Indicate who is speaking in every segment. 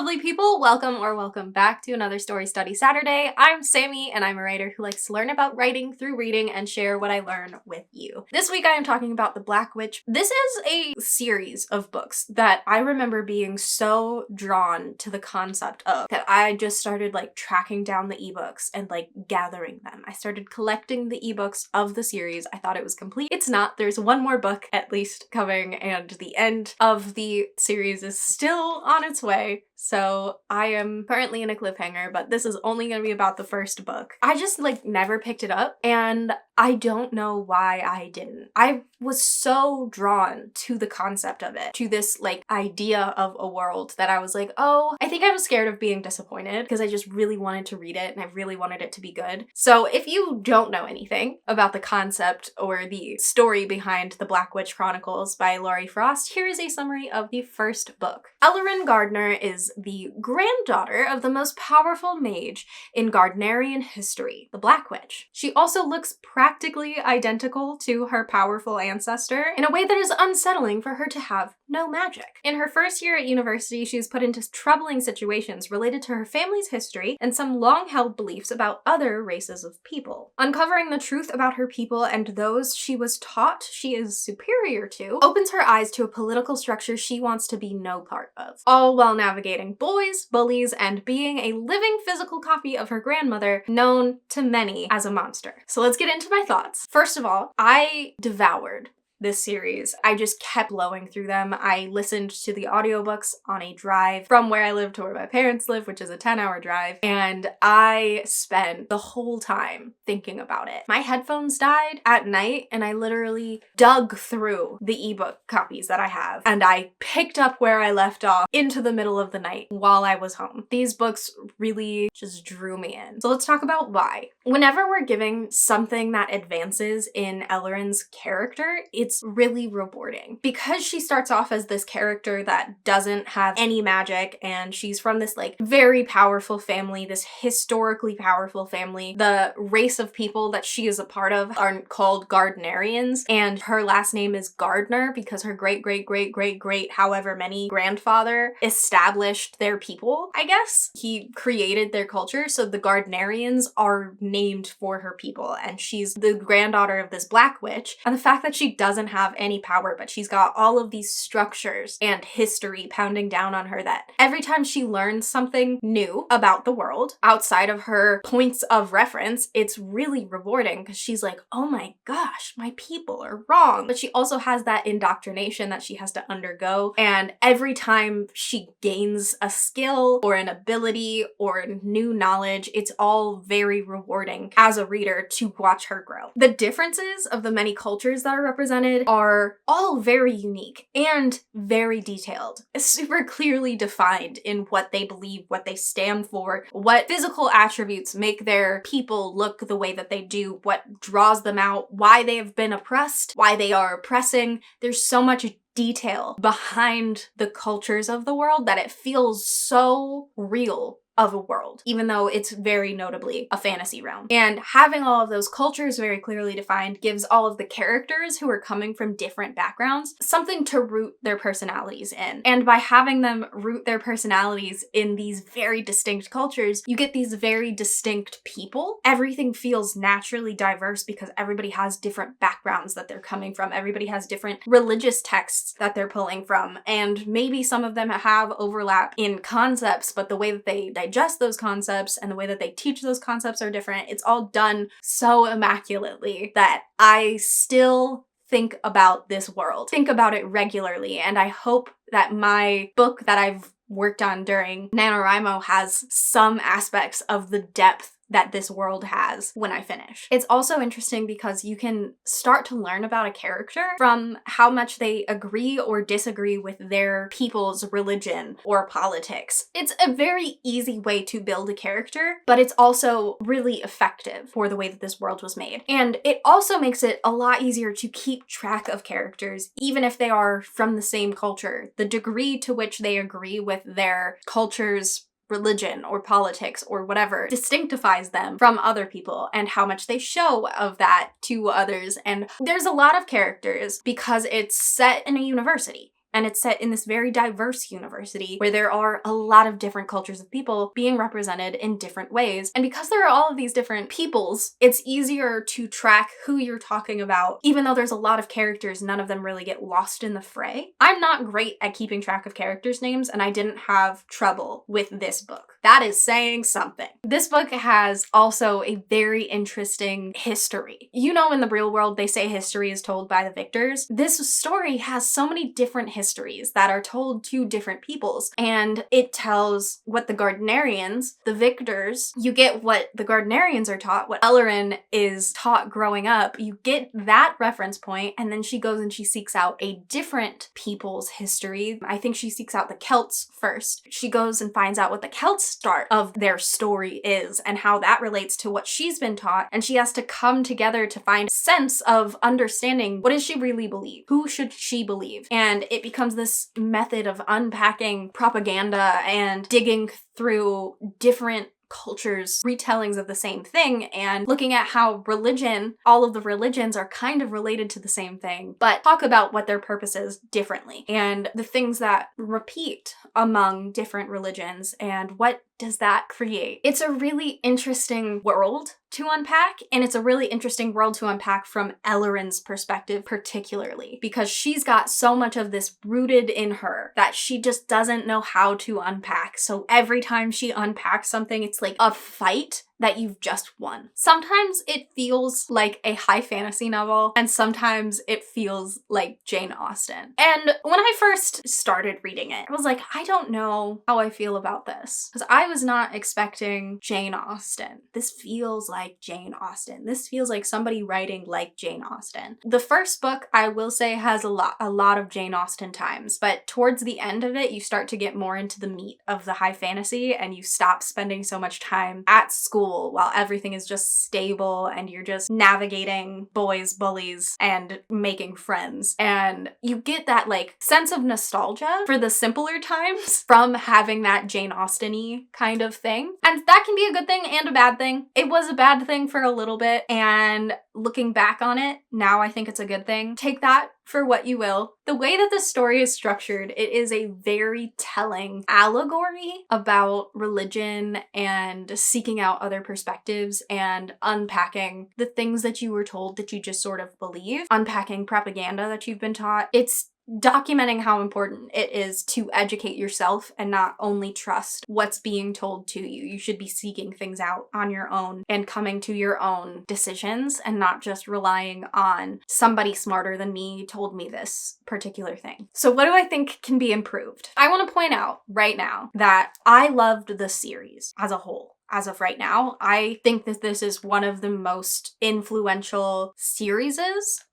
Speaker 1: lovely people, welcome back to another Story Study Saturday. I'm Sammy and I'm a writer who likes to learn about writing through reading and share what I learn with you. This week I am talking about The Black Witch. This is a series of books that I remember being so drawn to the concept of that I just started tracking down the ebooks and gathering them. I started collecting the ebooks of the series. I thought it was complete. It's not. There's one more book at least coming and the end of the series is still on its way. So I am currently in a cliffhanger, but this is only going to be about the first book. I just never picked it up and I don't know why I didn't. I was so drawn to the concept of it, to this idea of a world that I was oh, I think I was scared of being disappointed because I just really wanted to read it and I really wanted it to be good. So if you don't know anything about the concept or the story behind The Black Witch Chronicles by Laurie Forest, here is a summary of the first book. Ellerin Gardner is the granddaughter of the most powerful mage in Gardnerian history, the Black Witch. She also looks practically identical to her powerful ancestor in a way that is unsettling for her to have no magic. In her first year at university, she is put into troubling situations related to her family's history and some long-held beliefs about other races of people. Uncovering the truth about her people and those she was taught she is superior to opens her eyes to a political structure she wants to be no part of, all while navigating boys, bullies, and being a living physical copy of her grandmother, known to many as a monster. So let's get into my thoughts. First of all, I devoured this series. I just kept blowing through them. I listened to the audiobooks on a drive from where I live to where my parents live, which is a 10-hour drive, and I spent the whole time thinking about it. My headphones died at night and I literally dug through the ebook copies that I have and I picked up where I left off into the middle of the night while I was home. These books really just drew me in. So let's talk about why. Whenever we're giving something that advances in Ellerin's character, it's really rewarding. Because she starts off as this character that doesn't have any magic and she's from this very powerful family, this historically powerful family. The race of people that she is a part of are called Gardnerians and her last name is Gardner because her great however many grandfather established their people, I guess. He created their culture, so the Gardnerians are named for her people and she's the granddaughter of this Black Witch. And the fact that she doesn't have any power, but she's got all of these structures and history pounding down on her that every time she learns something new about the world outside of her points of reference, it's really rewarding because she's oh my gosh, my people are wrong. But she also has that indoctrination that she has to undergo, and every time she gains a skill or an ability or new knowledge, it's all very rewarding as a reader to watch her grow. The differences of the many cultures that are represented are all very unique and very detailed, super clearly defined in what they believe, what they stand for, what physical attributes make their people look the way that they do, what draws them out, why they have been oppressed, why they are oppressing. There's so much detail behind the cultures of the world that it feels so real of a world, even though it's very notably a fantasy realm. And having all of those cultures very clearly defined gives all of the characters who are coming from different backgrounds something to root their personalities in. And by having them root their personalities in these very distinct cultures, you get these very distinct people. Everything feels naturally diverse because everybody has different backgrounds that they're coming from. Everybody has different religious texts that they're pulling from. And maybe some of them have overlap in concepts, but the way that they digest those concepts and the way that they teach those concepts are different. It's all done so immaculately that I still think about this world, think about it regularly, and I hope that my book that I've worked on during NaNoWriMo has some aspects of the depth that this world has when I finish. It's also interesting because you can start to learn about a character from how much they agree or disagree with their people's religion or politics. It's a very easy way to build a character, but it's also really effective for the way that this world was made. And it also makes it a lot easier to keep track of characters, even if they are from the same culture. The degree to which they agree with their culture's religion or politics or whatever distinctifies them from other people and how much they show of that to others. And there's a lot of characters because it's set in a university. and it's set in this very diverse university where there are a lot of different cultures of people being represented in different ways. And because there are all of these different peoples, it's easier to track who you're talking about. Even though there's a lot of characters, none of them really get lost in the fray. I'm not great at keeping track of characters' names, and I didn't have trouble with this book. That is saying something. This book has also a very interesting history. You know, in the real world, they say history is told by the victors. This story has so many different histories that are told to different peoples, and it tells what the Gardnerians, the victors, you get what the Gardnerians are taught, what Ellerin is taught growing up. You get that reference point, and then she goes and she seeks out a different people's history. I think she seeks out the Celts first. She goes and finds out what the Celts' start of their story is and how that relates to what she's been taught, and she has to come together to find a sense of understanding what does she really believe? Who should she believe? And it becomes this method of unpacking propaganda and digging through different cultures' retellings of the same thing and looking at how religion, all of the religions are kind of related to the same thing, but talk about what their purpose is differently and the things that repeat among different religions and what does that create. It's a really interesting world to unpack, and it's a really interesting world to unpack from Ellerin's perspective particularly, because she's got so much of this rooted in her that she just doesn't know how to unpack. So every time she unpacks something, it's like a fight that you've just won. Sometimes it feels like a high fantasy novel, and sometimes it feels like Jane Austen. And when I first started reading it, I was like, I don't know how I feel about this, because I was not expecting Jane Austen. This feels like Jane Austen. This feels like somebody writing like Jane Austen. The first book, I will say, has a lot of Jane Austen times, but towards the end of it, you start to get more into the meat of the high fantasy, and you stop spending so much time at school while everything is just stable and you're just navigating boys, bullies, and making friends. And you get that like sense of nostalgia for the simpler times from having that Jane Austen-y kind of thing. And that can be a good thing and a bad thing. It was a bad thing for a little bit, and looking back on it, now I think it's a good thing. Take that for what you will. The way that the story is structured, it is a very telling allegory about religion and seeking out other perspectives and unpacking the things that you were told that you just sort of believe, unpacking propaganda that you've been taught. It's documenting how important it is to educate yourself and not only trust what's being told to you. You should be seeking things out on your own and coming to your own decisions and not just relying on somebody smarter than me told me this particular thing. So what do I think can be improved? I want to point out right now that I loved the series as a whole. As of right now, I think that this is one of the most influential series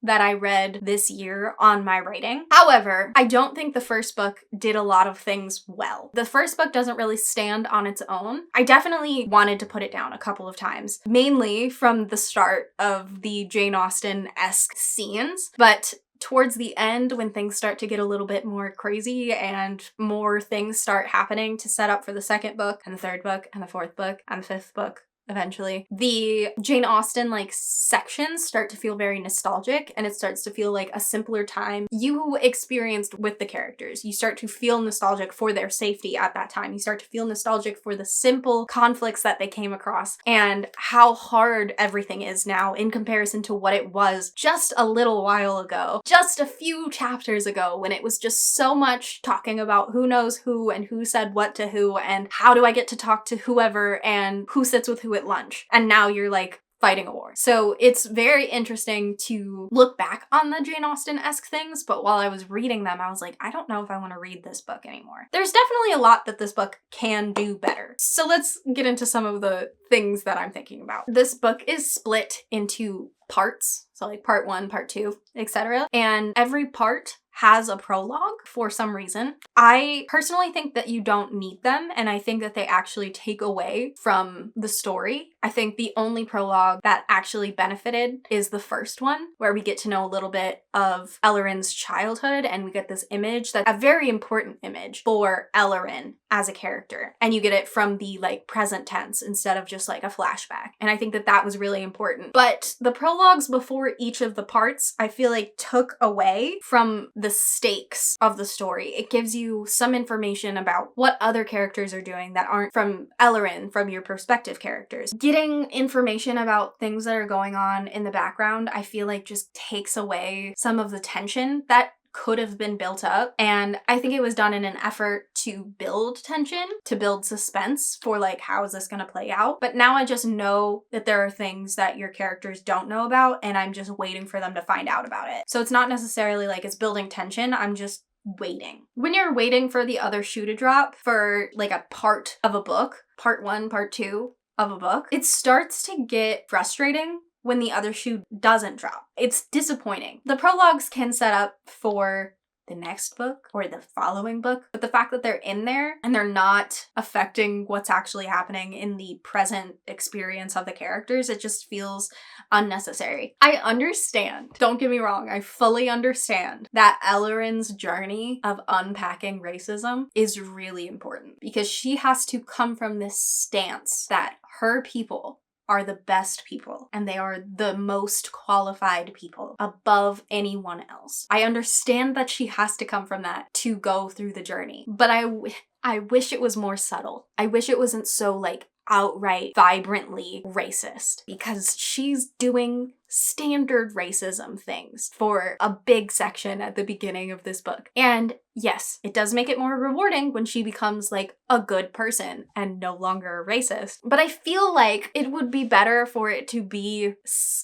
Speaker 1: that I read this year on my writing. However, I don't think the first book did a lot of things well. The first book doesn't really stand on its own. I definitely wanted to put it down a couple of times, mainly from the start of the Jane Austen-esque scenes, but towards the end, when things start to get a little bit more crazy and more things start happening to set up for the second book and the third book and the fourth book and the fifth book, eventually, the Jane Austen like sections start to feel very nostalgic, and it starts to feel like a simpler time you experienced with the characters. You start to feel nostalgic for their safety at that time. You start to feel nostalgic for the simple conflicts that they came across and how hard everything is now in comparison to what it was just a little while ago, just a few chapters ago, when it was just so much talking about who knows who and who said what to who and how do I get to talk to whoever and who sits with who at lunch. And now you're like fighting a war. So it's very interesting to look back on the Jane Austen-esque things, but while I was reading them, I was like, I don't know if I want to read this book anymore. There's definitely a lot that this book can do better. So let's get into some of the things that I'm thinking about. This book is split into parts, so like part 1, part 2, etc. And every part has a prologue for some reason. I personally think that you don't need them, and I think that they actually take away from the story. I think the only prologue that actually benefited is the first one, where we get to know a little bit of Ellerin's childhood, and we get this image that's a very important image for Ellerin as a character. And you get it from the like present tense instead of just like a flashback. And I think that that was really important. But the prologues before each of the parts, I feel like took away from the the stakes of the story. It gives you some information about what other characters are doing that aren't from Ellerin, from your perspective characters. Getting information about things that are going on in the background, I feel like just takes away some of the tension that could have been built up. And I think it was done in an effort to build tension, to build suspense for like, how is this going to play out? But now I just know that there are things that your characters don't know about, and I'm just waiting for them to find out about it. So it's not necessarily like it's building tension. I'm just waiting. When you're waiting for the other shoe to drop for like a part of a book, part 1, part 2 of a book, it starts to get frustrating when the other shoe doesn't drop. It's disappointing. The prologues can set up for the next book or the following book, but the fact that they're in there and they're not affecting what's actually happening in the present experience of the characters, it just feels unnecessary. I understand, don't get me wrong, I fully understand that Ellerin's journey of unpacking racism is really important because she has to come from this stance that her people are the best people and they are the most qualified people above anyone else. I understand that she has to come from that to go through the journey, but I wish it was more subtle. I wish it wasn't so like outright vibrantly racist, because she's doing standard racism things for a big section at the beginning of this book. And yes, it does make it more rewarding when she becomes like a good person and no longer a racist. But I feel like it would be better for it to be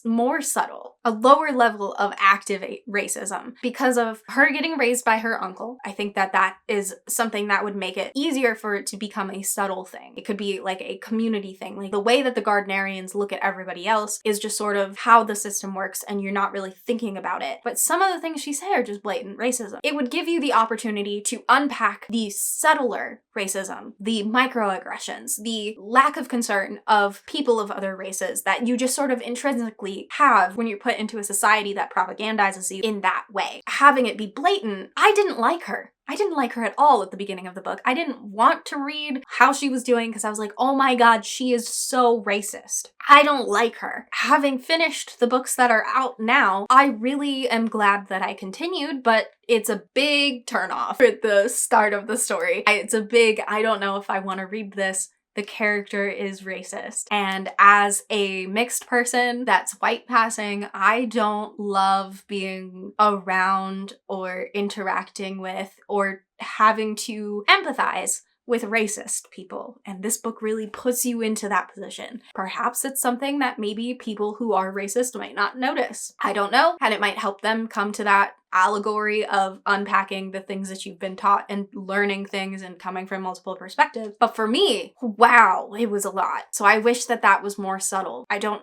Speaker 1: more subtle, a lower level of active racism, because of her getting raised by her uncle. I think that that is something that would make it easier for it to become a subtle thing. It could be like a community thing. Like the way that the Gardnerians look at everybody else is just sort of how the system works and you're not really thinking about it. But some of the things she said are just blatant racism. It would give you the opportunity to unpack the subtler racism, the microaggressions, the lack of concern of people of other races that you just sort of intrinsically have when you're put into a society that propagandizes you in that way. Having it be blatant, I didn't like her. I didn't like her at all at the beginning of the book. I didn't want to read how she was doing because I was like, oh my god, she is so racist. I don't like her. Having finished the books that are out now, I really am glad that I continued, but it's a big turnoff at the start of the story. It's a big, I don't know if I want to read this. The character is racist. And as a mixed person that's white passing, I don't love being around or interacting with or having to empathize with racist people. And this book really puts you into that position. Perhaps it's something that maybe people who are racist might not notice. I don't know. And it might help them come to that allegory of unpacking the things that you've been taught and learning things and coming from multiple perspectives. But for me, wow, it was a lot. So I wish that that was more subtle. I don't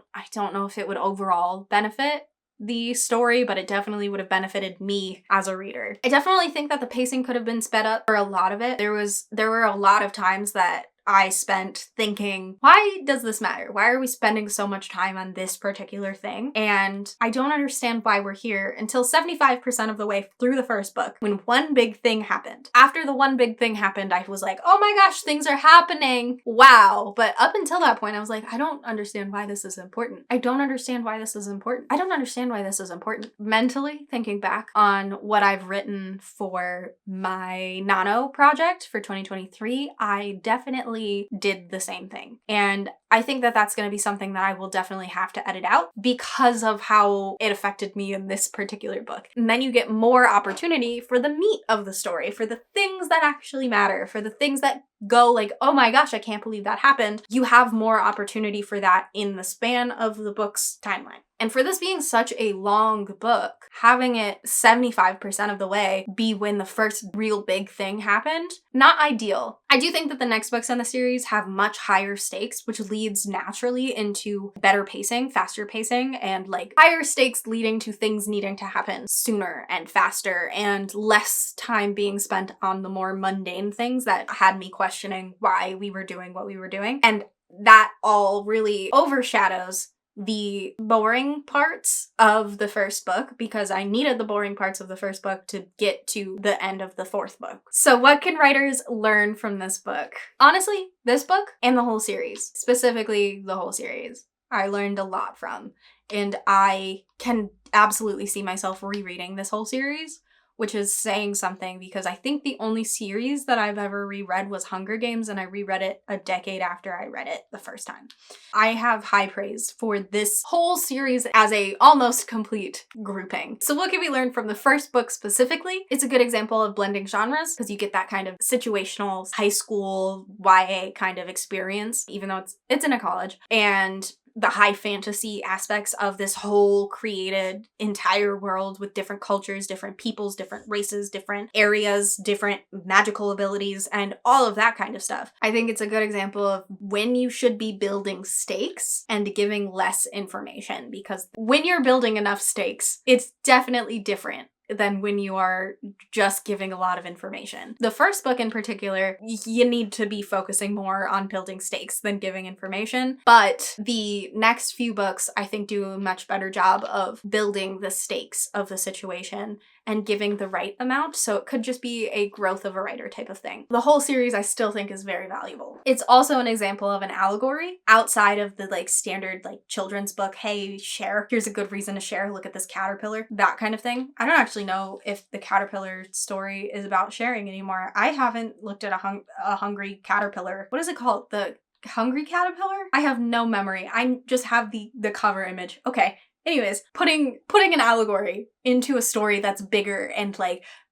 Speaker 1: know if it would overall benefit the story, but it definitely would have benefited me as a reader. I definitely think that the pacing could have been sped up for a lot of it. There were a lot of times that I spent thinking, why does this matter? Why are we spending so much time on this particular thing? And I don't understand why we're here until 75% of the way through the first book, when one big thing happened. After the one big thing happened, I was like, oh my gosh, things are happening. Wow. But up until that point, I was like, I don't understand why this is important. I don't understand why this is important. I don't understand why this is important. Mentally thinking back on what I've written for my Nano project for 2023, I definitely did the same thing. And I think that that's going to be something that I will definitely have to edit out because of how it affected me in this particular book. And then you get more opportunity for the meat of the story, for the things that actually matter, for the things that go like, oh my gosh, I can't believe that happened. You have more opportunity for that in the span of the book's timeline. And for this being such a long book, having it 75% of the way be when the first real big thing happened, not ideal. I do think that the next books in the series have much higher stakes, which leads naturally into better pacing, faster pacing, and like higher stakes leading to things needing to happen sooner and faster and less time being spent on the more mundane things that had me questioning why we were doing what we were doing. And that all really overshadows the boring parts of the first book, because I needed the boring parts of the first book to get to the end of the fourth book. So what can writers learn from this book? Honestly, this book and the whole series, specifically the whole series, I learned a lot from. And I can absolutely see myself rereading this whole series which is saying something because I think the only series that I've ever reread was Hunger Games, and I reread it a decade after I read it the first time. I have high praise for this whole series as a almost complete grouping. So what can we learn from the first book specifically? It's a good example of blending genres because you get that kind of situational high school YA kind of experience, even though it's in a college, and the high fantasy aspects of this whole created entire world with different cultures, different peoples, different races, different areas, different magical abilities, and all of that kind of stuff. I think it's a good example of when you should be building stakes and giving less information, because when you're building enough stakes, it's definitely different than when you are just giving a lot of information. The first book in particular, you need to be focusing more on building stakes than giving information, but the next few books I think do a much better job of building the stakes of the situation and giving the right amount, so it could just be a growth of a writer type of thing. The whole series I still think is very valuable. It's also an example of an allegory outside of the standard children's book, hey, share, here's a good reason to share, look at this caterpillar, that kind of thing. I don't actually know if the caterpillar story is about sharing anymore. I haven't looked at a hungry caterpillar. What is it called? The hungry caterpillar? I have no memory. I just have the cover image. Okay. Anyways, putting an allegory into a story that's bigger and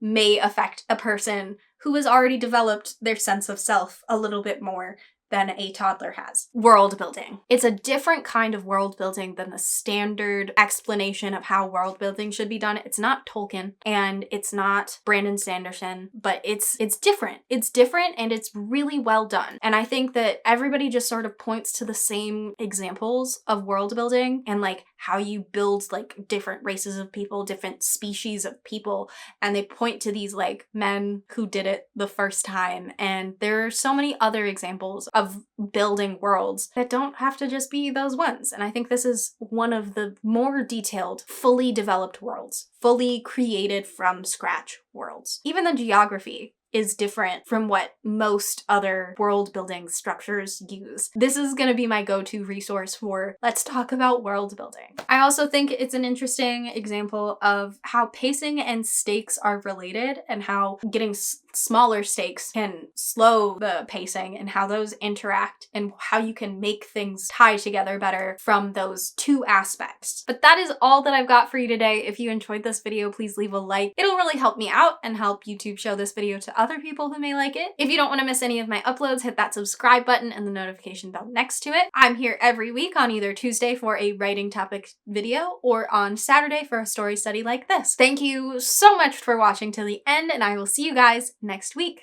Speaker 1: may affect a person who has already developed their sense of self a little bit more than a toddler has. World building. It's a different kind of world building than the standard explanation of how world building should be done. It's not Tolkien and it's not Brandon Sanderson, but it's different. It's different and it's really well done. And I think that everybody just sort of points to the same examples of world building and how you build different races of people, different species of people, and they point to these men who did it the first time. And there are so many other examples of building worlds that don't have to just be those ones. And I think this is one of the more detailed, fully developed worlds, fully created from scratch worlds. Even the geography is different from what most other world building structures use. This is going to be my go-to resource for let's talk about world building. I also think it's an interesting example of how pacing and stakes are related and how getting smaller stakes can slow the pacing and how those interact and how you can make things tie together better from those two aspects. But that is all that I've got for you today. If you enjoyed this video, please leave a like. It'll really help me out and help YouTube show this video to other people who may like it. If you don't want to miss any of my uploads, hit that subscribe button and the notification bell next to it. I'm here every week on either Tuesday for a writing topic video or on Saturday for a story study like this. Thank you so much for watching till the end, and I will see you guys next week.